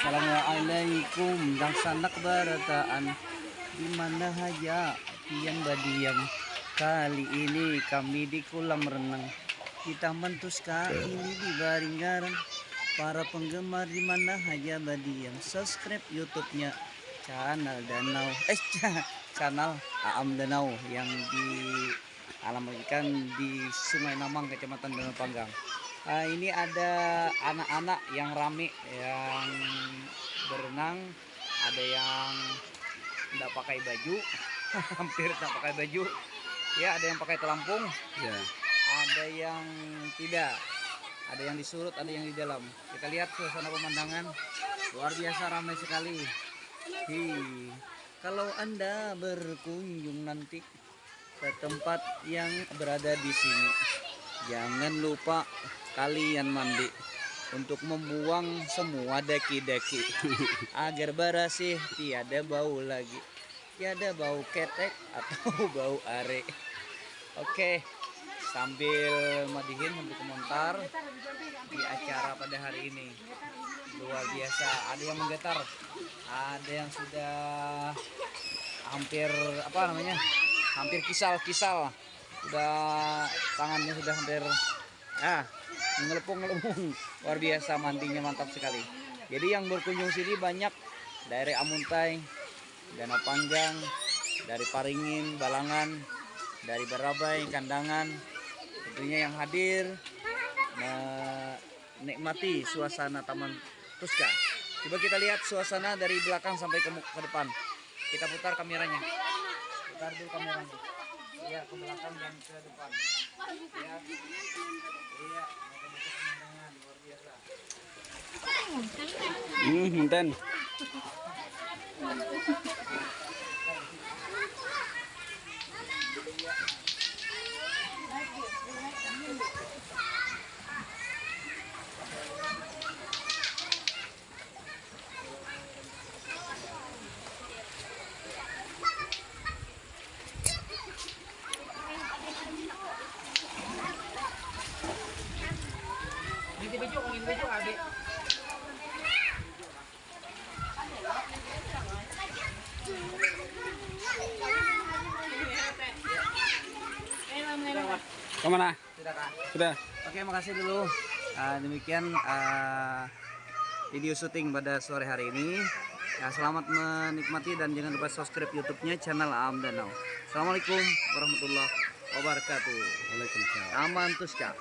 Assalamualaikum dan sanak barataan di mana haja pian badiam. Kali ini kami di kolam renang di Taman Tuska ini di Baringgaran. Para penggemar di mana haja badiam, subscribe YouTube-nya channel Danau channel Aam Danau yang dialamatkan di Sungai Namang, Kecamatan Danau Panggang. Ini ada anak-anak yang rame yang berenang, ada yang tidak pakai baju, hampir tidak pakai baju, ya ada yang pakai pelampung, ya ada yang tidak, ada yang disurut, ada yang di dalam. Kita lihat suasana pemandangan luar biasa ramai sekali. Kalau Anda berkunjung nanti ke tempat yang berada di sini, jangan lupa kalian mandi untuk membuang semua daki-daki agar bersih, tiada bau lagi, tiada bau ketek atau bau are. Oke, sambil madihin untuk komentar di acara pada hari ini luar biasa. Ada yang menggetar, ada yang sudah hampir hampir kisal, udah tangannya sudah hampir ngelepung luar biasa, mandinya mantap sekali. Jadi yang berkunjung sini banyak dari Amuntai, Danau Panggang, dari Paringin, Balangan, dari Barabai, Kandangan, tentunya yang hadir menikmati suasana Taman Tuska. Coba kita lihat suasana dari belakang sampai ke depan. Kita putar kameranya, putar dulu kameranya. Iya, ke belakang dan ke depan. Lihat. Iya, pemandangan luar biasa. Munten. Baju adik. Kemana? Sudah. Oke, makasih dulu. Demikian video syuting pada sore hari ini. Selamat menikmati dan jangan lupa subscribe YouTube-nya channel Aam Danau. Assalamualaikum warahmatullahi wabarakatuh. Waalaikumsalam. Taman Tuska.